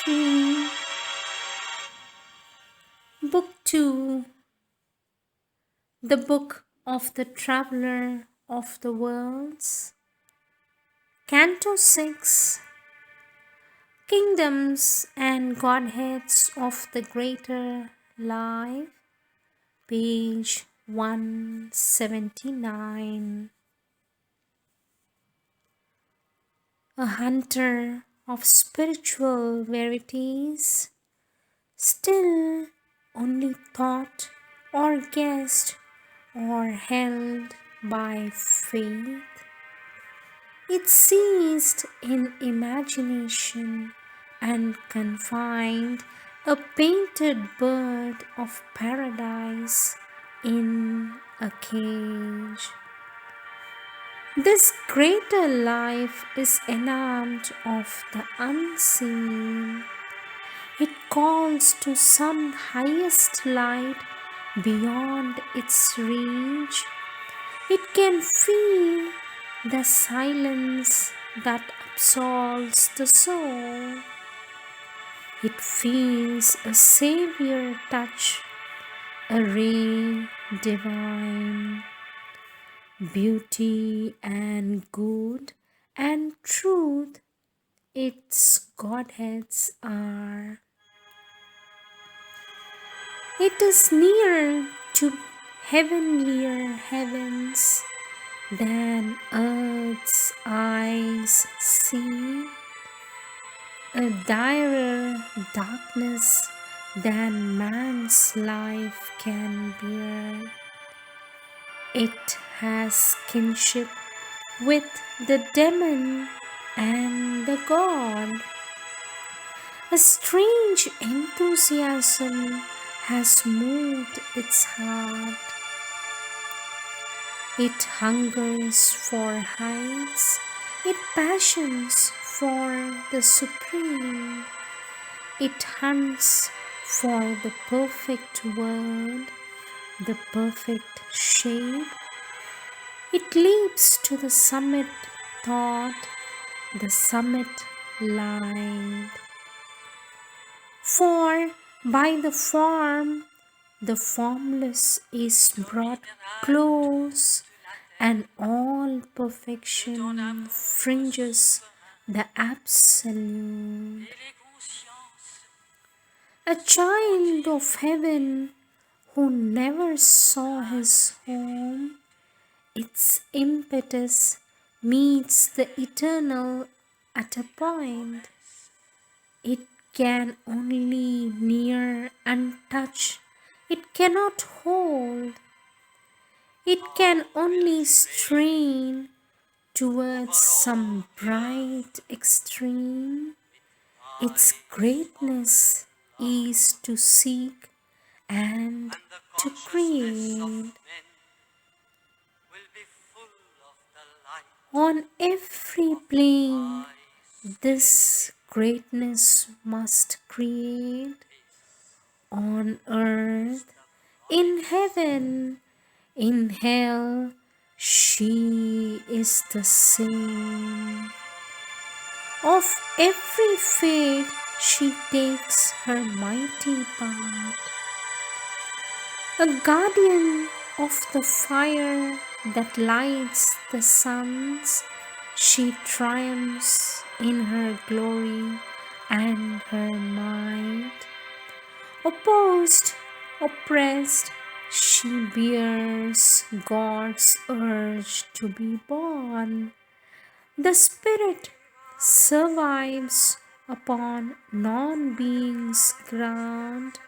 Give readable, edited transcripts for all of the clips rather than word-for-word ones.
Mm. Book 2. The Book of the Traveler of the Worlds. Canto 6. Kingdoms and Godheads of the Greater Life. Page 179. A hunter of spiritual verities, still only thought or guessed or held by faith. It ceased in imagination and confined a painted bird of paradise in a cage. This greater life is enamed of the unseen. It calls to some highest light beyond its reach. It can feel the silence that absolves the soul. It feels a savior touch, a ray divine. Beauty and good and truth its Godheads are. It is nearer to heavenlier heavens than earth's eyes see, a direr darkness than man's life can bear. It has kinship with the demon and the god. A strange enthusiasm has moved its heart. It hungers for heights, it passions for the supreme. It hunts for the perfect word, the perfect shape. It leaps to the summit thought, the summit light. For by the form, the formless is brought close, and all perfection fringes the absolute. A child of heaven who never saw his home, its impetus meets the eternal at a point. It can only near and touch, it cannot hold. It can only strain towards some bright extreme. Its greatness is to seek and to create. On every plane, this greatness must create. On earth, in heaven, in hell, she is the same. Of every fate, she takes her mighty part. A guardian of the fire that lights the suns, she triumphs in her glory and her might. Opposed, oppressed, she bears God's urge to be born. The spirit survives upon non-being's ground.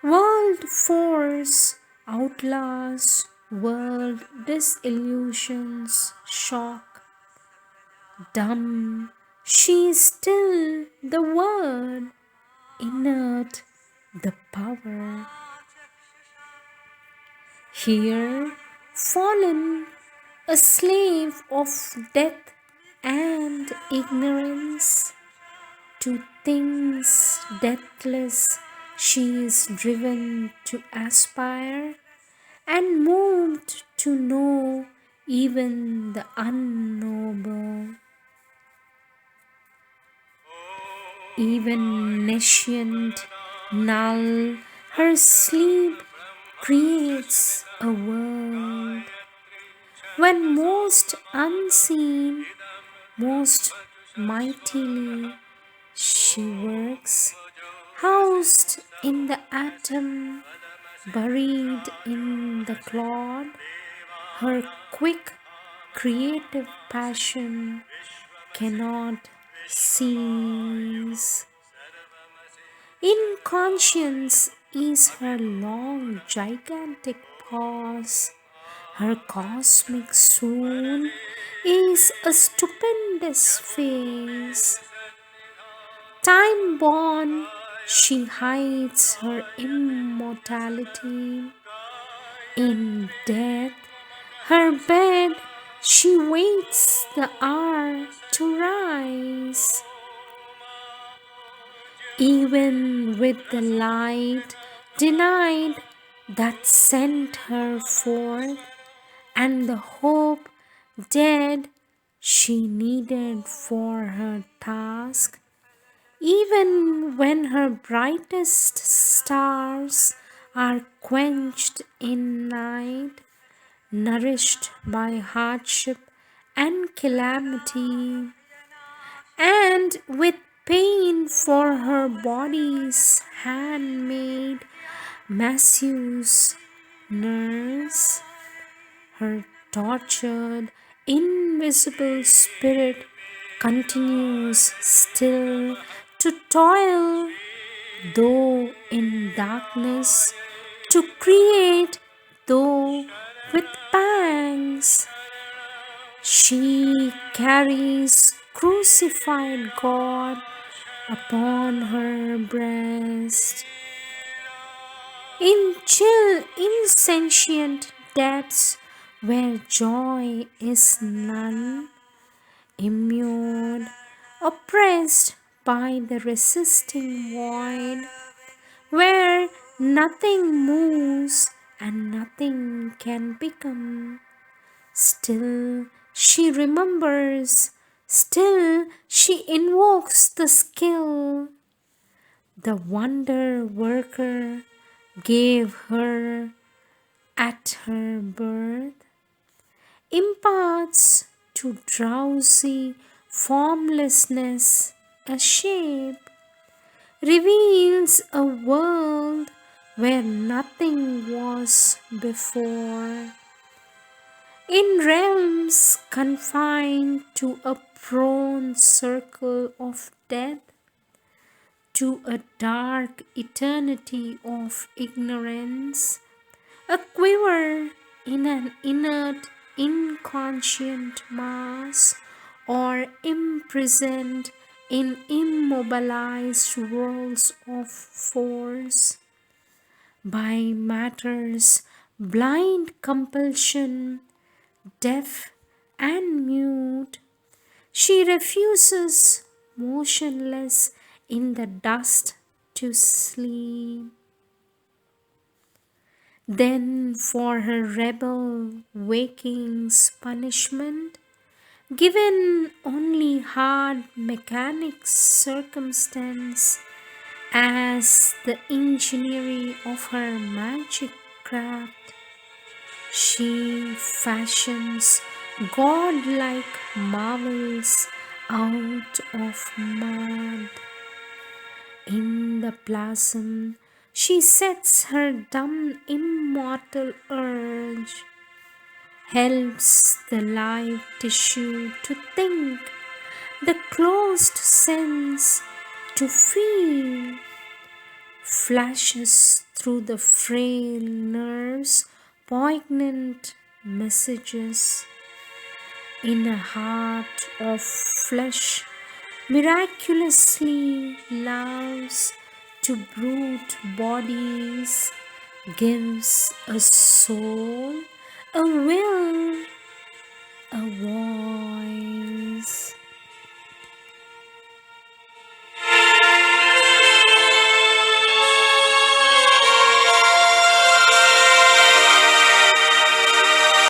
World force outlaws world disillusions shock. Dumb, she is still the word, inert the power. Here, fallen, a slave of death and ignorance, to things deathless she is driven to aspire, and moved to know even the unknowable. even nescient, null, her sleep creates a world when most unseen, most mightily she works, housed in the atom, buried in the clod, her quick creative passion cannot cease. Inconscience is her long, gigantic pause. Her cosmic swoon is a stupendous phase. Time born, she hides her immortality. In death, her bed, she waits the hour to rise. Even with the light denied that sent her forth, and the hope dead she needed for her task, even when her brightest stars are quenched in night, nourished by hardship and calamity, and with pain for her body's handmaid masseuse nurse, her tortured, invisible spirit continues still to toil, though in darkness, to create, though with pangs. She carries crucified God upon her breast. In chill, insentient depths where joy is none, immured, oppressed by the resisting void, where nothing moves and nothing can become. Still she remembers, still she invokes the skill the wonder worker gave her at her birth, imparts to drowsy formlessness a shape, reveals a world where nothing was before. In realms confined to a prone circle of death, to a dark eternity of ignorance, a quiver in an inert, inconscient mass, or imprisoned in immobilized worlds of force, by matter's blind compulsion, deaf and mute, she refuses, motionless in the dust, to sleep. Then for her rebel waking's punishment, given only hard mechanic circumstance as the engineering of her magic craft, she fashions godlike marvels out of mud. In the plasm she sets her dumb immortal urge, helps the live tissue to think, the closed sense to feel, flashes through the frail nerves poignant messages. In a heart of flesh miraculously loves to brute bodies, gives a soul, a will, a voice.